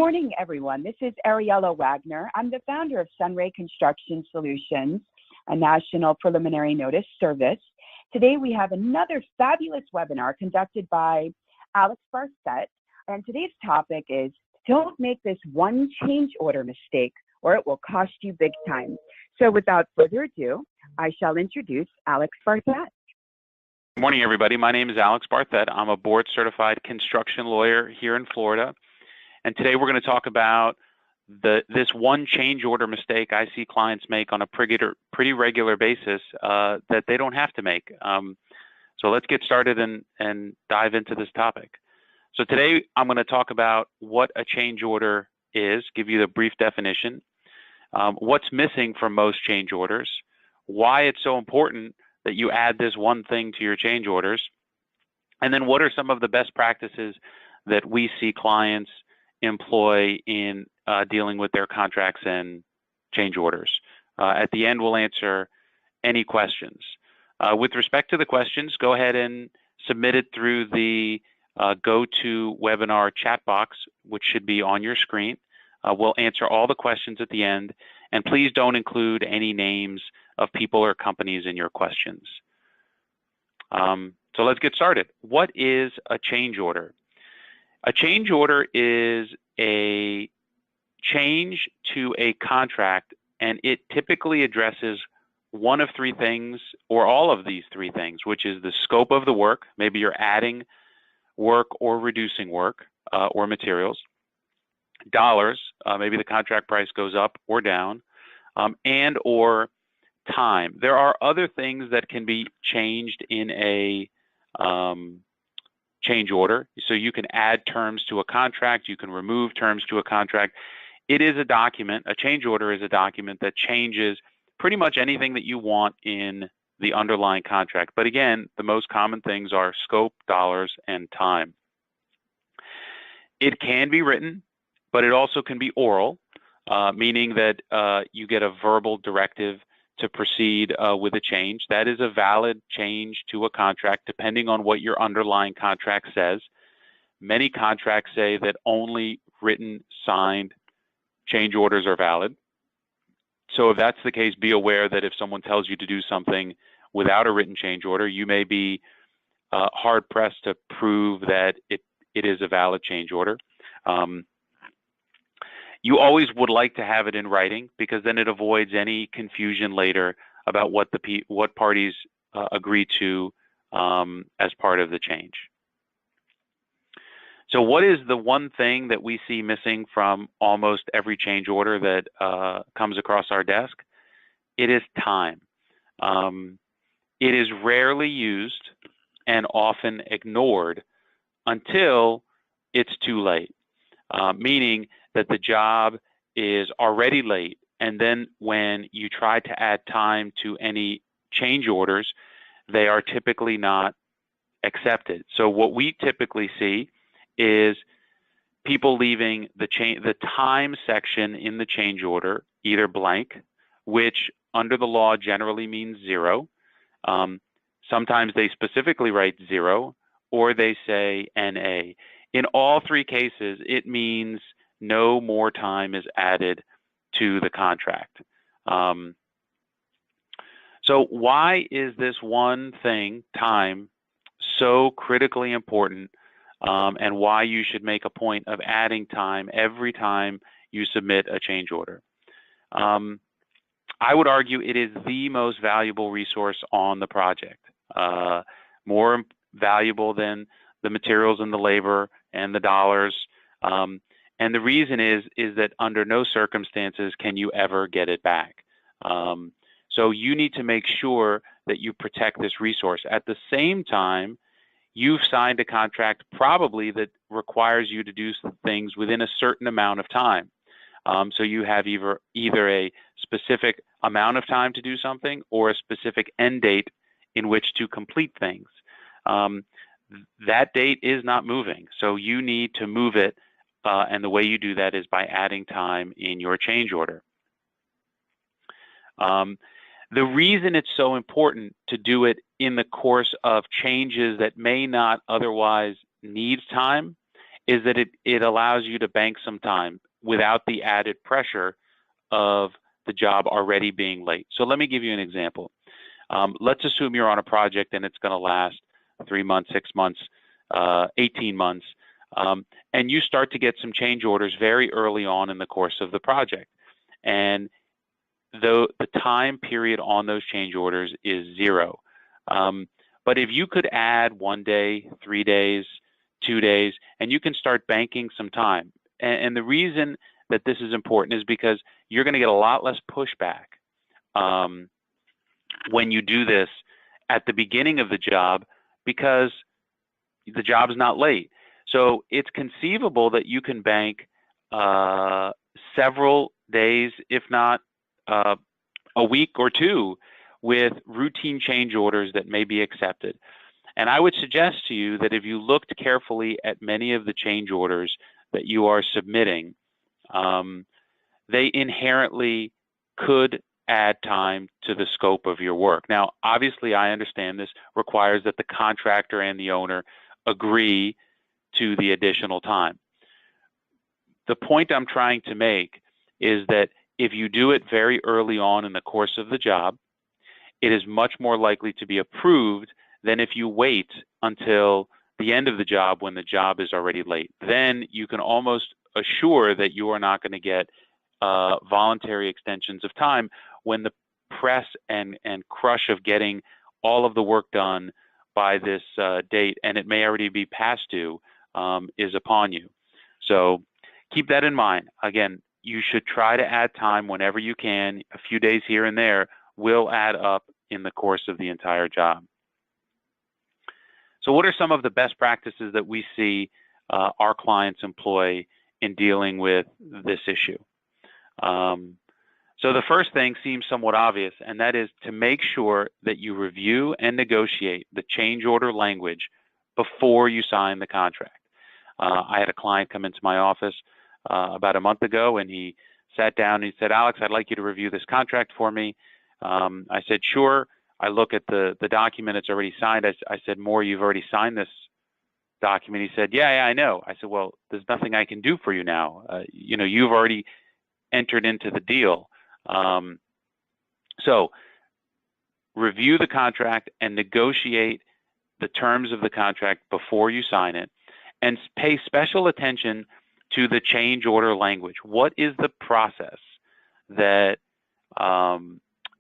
morning, everyone. This is Ariella Wagner. I'm the founder of SunRay Construction Solutions, a national preliminary notice service. Today, we have another fabulous webinar conducted by Alex Barthet, and today's topic is, don't make this one change order mistake or it will cost you big time. So without further ado, I shall introduce Alex Barthet. Good morning, everybody. My name is Alex Barthet. I'm a board-certified construction lawyer here in Florida. And today we're going to talk about this one change order mistake I see clients make on a pretty regular basis that they don't have to make. So let's get started and dive into this topic. So today I'm going to talk about what a change order is, give you the brief definition, what's missing from most change orders, why it's so important that you add this one thing to your change orders, and then what are some of the best practices that we see clients employ in dealing with their contracts and change orders. At the end, we'll answer any questions. With respect to the questions, go ahead and submit it through the GoToWebinar chat box, which should be on your screen. We'll answer all the questions at the end, and please don't include any names of people or companies in your questions. So let's get started. What is a change order? A change order is a change to a contract, and it typically addresses one of three things, or all of these three things, which is the scope of the work. Maybe you're adding work or reducing work or materials. Dollars, maybe the contract price goes up or down, and or time. There are other things that can be changed in a change order. So you can add terms to a contract, you can remove terms to a contract. It is a document, a change order is a document that changes pretty much anything that you want in the underlying contract. But again, the most common things are scope, dollars, and time. It can be written, but it also can be oral, meaning that you get a verbal directive to proceed with a change. That is a valid change to a contract, depending on what your underlying contract says. Many contracts say that only written, signed change orders are valid. So if that's the case, be aware that if someone tells you to do something without a written change order, you may be hard-pressed to prove that it is a valid change order. You always would like to have it in writing, because then it avoids any confusion later about what parties agree to as part of the change. So what is the one thing that we see missing from almost every change order that comes across our desk? It is time. It is rarely used and often ignored until it's too late, meaning that the job is already late, and then when you try to add time to any change orders, they are typically not accepted. So what we typically see is people leaving the time section in the change order either blank, which under the law generally means zero. Sometimes they specifically write zero, or they say NA. In all three cases, it means no more time is added to the contract. So why is this one thing, time, so critically important, and why you should make a point of adding time every time you submit a change order? I would argue it is the most valuable resource on the project, more valuable than the materials and the labor and the dollars. And the reason is that under no circumstances can you ever get it back. So you need to make sure that you protect this resource. At the same time, you've signed a contract probably that requires you to do some things within a certain amount of time. So you have either a specific amount of time to do something or a specific end date in which to complete things. That date is not moving, so you need to move it. And the way you do that is by adding time in your change order. The reason it's so important to do it in the course of changes that may not otherwise need time is that it allows you to bank some time without the added pressure of the job already being late. So let me give you an example. Let's assume you're on a project and it's going to last 3 months, 6 months, 18 months, and you start to get some change orders very early on in the course of the project. And the time period on those change orders is 0. But if you could add 1 day, 3 days, 2 days, and you can start banking some time. And the reason that this is important is because you're going to get a lot less pushback when you do this at the beginning of the job, because the job's not late. So it's conceivable that you can bank several days, if not a week or 2, with routine change orders that may be accepted. And I would suggest to you that if you looked carefully at many of the change orders that you are submitting, they inherently could add time to the scope of your work. Now, obviously, I understand this requires that the contractor and the owner agree to the additional time. The point I'm trying to make is that if you do it very early on in the course of the job, it is much more likely to be approved than if you wait until the end of the job when the job is already late. Then you can almost assure that you are not going to get voluntary extensions of time when the press and crush of getting all of the work done by this date, and it may already be past due, is upon you. So keep that in mind. Again, you should try to add time whenever you can. A few days here and there will add up in the course of the entire job. So what are some of the best practices that we see our clients employ in dealing with this issue? So the first thing seems somewhat obvious, and that is to make sure that you review and negotiate the change order language before you sign the contract. I had a client come into my office about a month ago, and he sat down and he said, "Alex, I'd like you to review this contract for me." I said, "Sure." I look at the document, it's already signed. I said, "Moore, you've already signed this document." He said, yeah, I know. I said, "Well, there's nothing I can do for you now. You've already entered into the deal." So review the contract and negotiate the terms of the contract before you sign it, and pay special attention to the change order language. What is the process that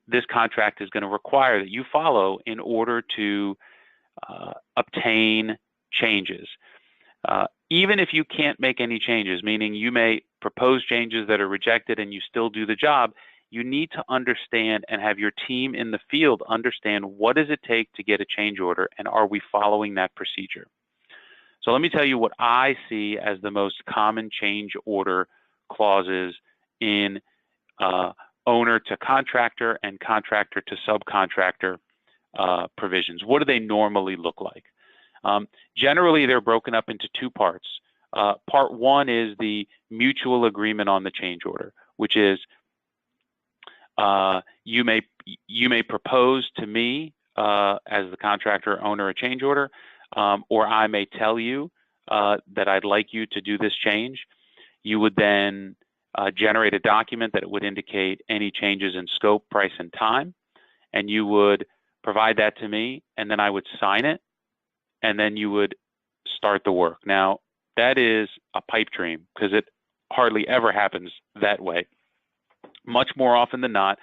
this contract is going to require that you follow in order to obtain changes? Even if you can't make any changes, meaning you may propose changes that are rejected and you still do the job, you need to understand and have your team in the field understand what does it take to get a change order, and are we following that procedure? So let me tell you what I see as the most common change order clauses in owner to contractor and contractor to subcontractor provisions. What do they normally look like? Generally, they're broken up into 2 parts. Part 1 is the mutual agreement on the change order, which is you may propose to me as the contractor owner a change order, or I may tell you that I'd like you to do this change. You would then generate a document that would indicate any changes in scope, price, and time, and you would provide that to me, and then I would sign it, and then you would start the work. Now, that is a pipe dream because it hardly ever happens that way. Much more often than not,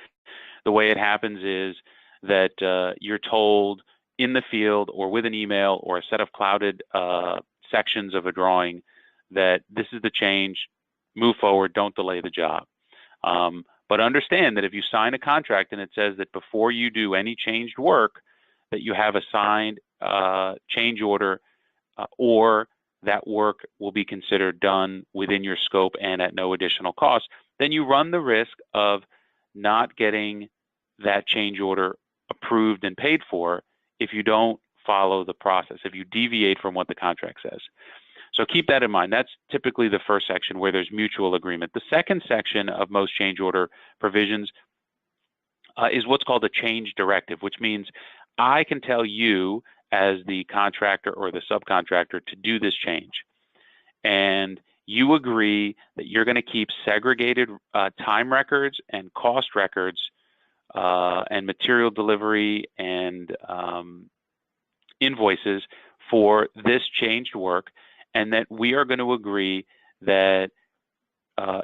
the way it happens is that you're told in the field or with an email or a set of clouded sections of a drawing that this is the change, move forward, don't delay the job. But understand that if you sign a contract and it says that before you do any changed work, that you have a signed change order or that work will be considered done within your scope and at no additional cost, then you run the risk of not getting that change order approved and paid for if you don't follow the process, if you deviate from what the contract says. So keep that in mind. That's typically the first section where there's mutual agreement. The second section of most change order provisions is what's called a change directive, which means I can tell you as the contractor or the subcontractor to do this change. And you agree that you're going to keep segregated time records and cost records and material delivery and invoices for this changed work, and that we are going to agree that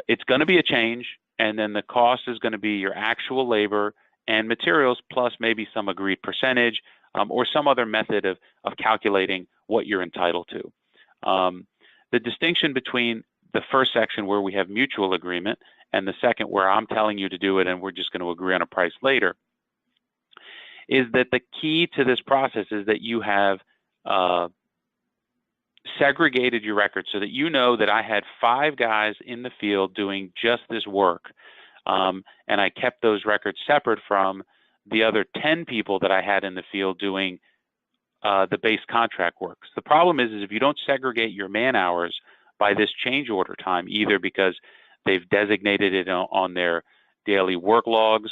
it's going to be a change, and then the cost is going to be your actual labor and materials plus maybe some agreed percentage or some other method of calculating what you're entitled to. The distinction between the first section where we have mutual agreement and the second where I'm telling you to do it and we're just going to agree on a price later is that the key to this process is that you have segregated your records so that you know that I had 5 guys in the field doing just this work, and I kept those records separate from the other 10 people that I had in the field doing the base contract works. The problem is if you don't segregate your man hours by this change order time, either because they've designated it on their daily work logs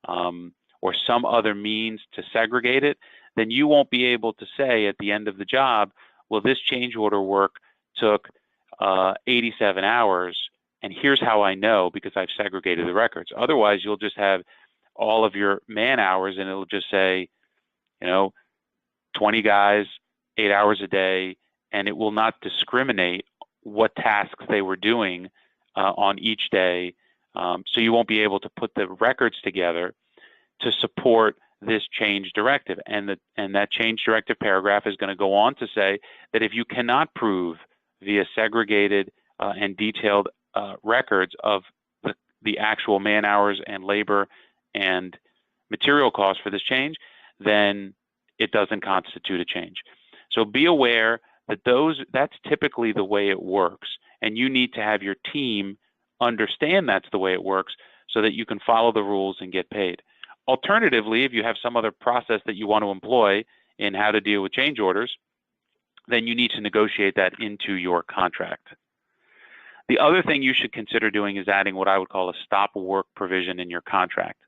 or some other means to segregate it, then you won't be able to say at the end of the job, well, this change order work took 87 hours, and here's how I know because I've segregated the records. Otherwise, you'll just have all of your man hours, and it'll just say, 20 guys, 8 hours a day, and it will not discriminate what tasks they were doing on each day. So you won't be able to put the records together to support this change directive. And that change directive paragraph is going to go on to say that if you cannot prove via segregated and detailed records of the actual man hours and labor and material costs for this change, then it doesn't constitute a change. So be aware that that's typically the way it works, and you need to have your team understand that's the way it works so that you can follow the rules and get paid. Alternatively, if you have some other process that you want to employ in how to deal with change orders, then you need to negotiate that into your contract. The other thing you should consider doing is adding what I would call a stop work provision in your contract.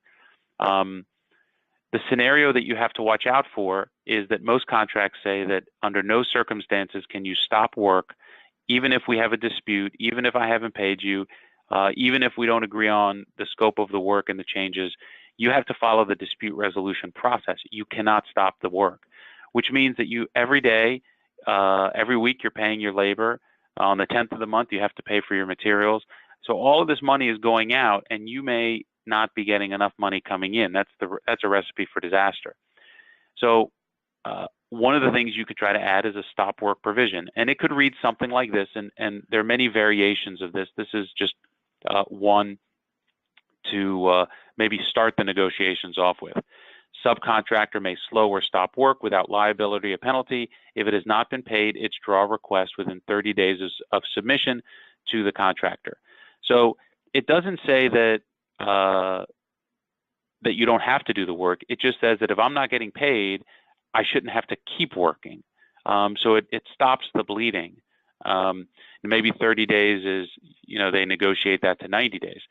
The scenario that you have to watch out for is that most contracts say that under no circumstances can you stop work, even if we have a dispute, even if I haven't paid you, even if we don't agree on the scope of the work and the changes. You have to follow the dispute resolution process. You cannot stop the work, which means that you every day, every week you're paying your labor. On the 10th of the month, you have to pay for your materials. So all of this money is going out, and you may not be getting enough money coming in. That's a recipe for disaster. So one of the things you could try to add is a stop work provision, and it could read something like this, and there are many variations of this. This is just one to maybe start the negotiations off with. Subcontractor may slow or stop work without liability or penalty if it has not been paid its draw request within 30 days of submission to the contractor. So it doesn't say that that you don't have to do the work. It just says that if I'm not getting paid, I shouldn't have to keep working. So it stops the bleeding. Maybe 30 days is, they negotiate that to 90 days.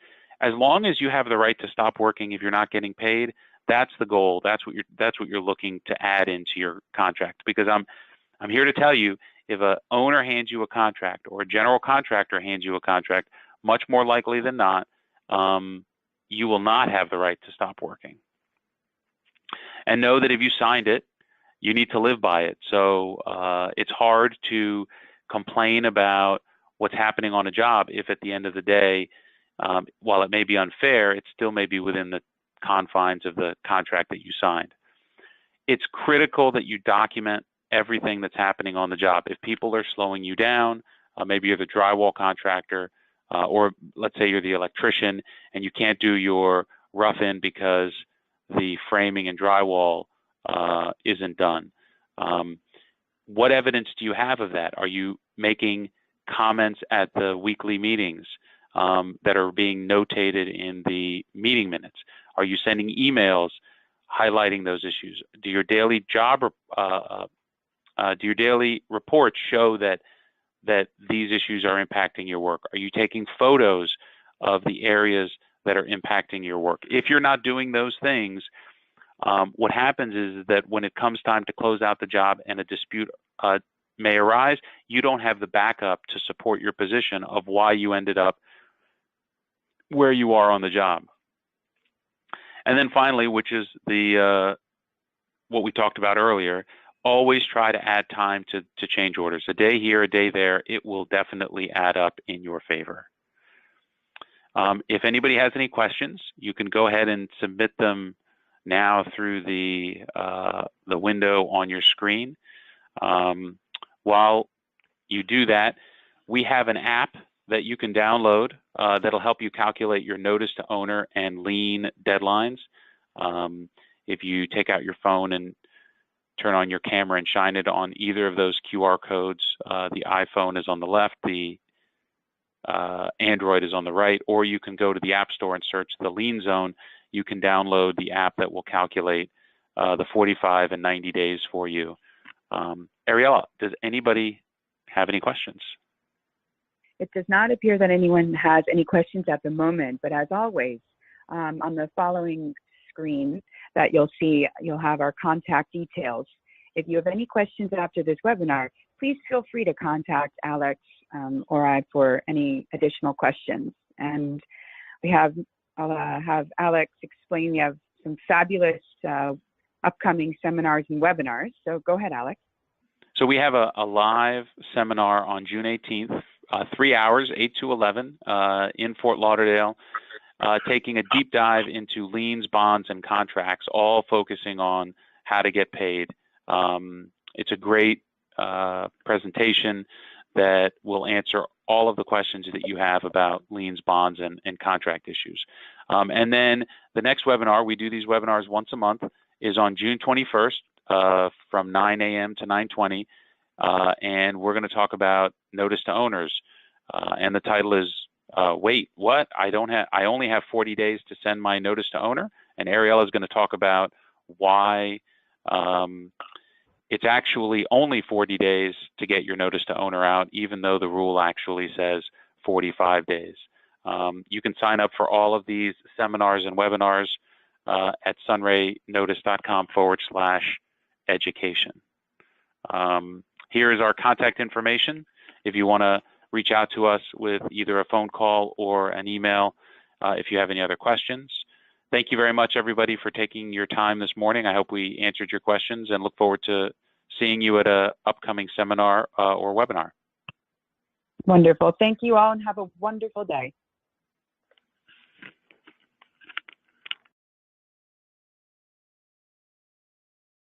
As long as you have the right to stop working if you're not getting paid, that's the goal. That's what you're looking to add into your contract. Because I'm here to tell you, if an owner hands you a contract or a general contractor hands you a contract, much more likely than not, you will not have the right to stop working. And know that if you signed it, you need to live by it. So it's hard to complain about what's happening on a job if at the end of the day, while it may be unfair, it still may be within the confines of the contract that you signed. It's critical that you document everything that's happening on the job. If people are slowing you down, maybe you're the drywall contractor, or let's say you're the electrician and you can't do your rough-in because the framing and drywall isn't done. What evidence do you have of that? Are you making comments at the weekly meetings that are being notated in the meeting minutes? Are you sending emails highlighting those issues? Do your daily reports show that these issues are impacting your work? Are you taking photos of the areas that are impacting your work? If you're not doing those things, what happens is that when it comes time to close out the job and a dispute may arise, you don't have the backup to support your position of why you ended up where you are on the job. And then finally, which is the what we talked about earlier, always try to add time to change orders. A day here, a day there, it will definitely add up in your favor. If anybody has any questions, you can go ahead and submit them now through the window on your screen. While you do that, we have an app that you can download that'll help you calculate your notice to owner and lien deadlines. If you take out your phone and turn on your camera and shine it on either of those QR codes, the iPhone is on the left, the Android is on the right, or you can go to the App Store and search the lien zone. You can download the app that will calculate the 45 and 90 days for you. Ariella, does anybody have any questions? It does not appear that anyone has any questions at the moment, but as always, on the following screen that you'll see, you'll have our contact details. If you have any questions after this webinar, please feel free to contact Alex or I for any additional questions. And I'll have Alex explain. We have some fabulous upcoming seminars and webinars. So go ahead, Alex. So we have a live seminar on June 18th, 3 hours, 8 to 11 in Fort Lauderdale, taking a deep dive into liens, bonds, and contracts, all focusing on how to get paid. It's a great presentation that will answer all of the questions that you have about liens, bonds, and contract issues. And then the next webinar, we do these webinars once a month, is on June 21st from 9 a.m. to 9:20, and we're going to talk about notice to owners. And the title is, wait, what? I only have 40 days to send my notice to owner? And Ariella is going to talk about why it's actually only 40 days to get your notice to owner out, even though the rule actually says 45 days. You can sign up for all of these seminars and webinars at sunraynotice.com/education. Here is our contact information. If you want to reach out to us with either a phone call or an email if you have any other questions. Thank you very much, everybody, for taking your time this morning. I hope we answered your questions and look forward to seeing you at an upcoming seminar or webinar. Wonderful. Thank you all and have a wonderful day.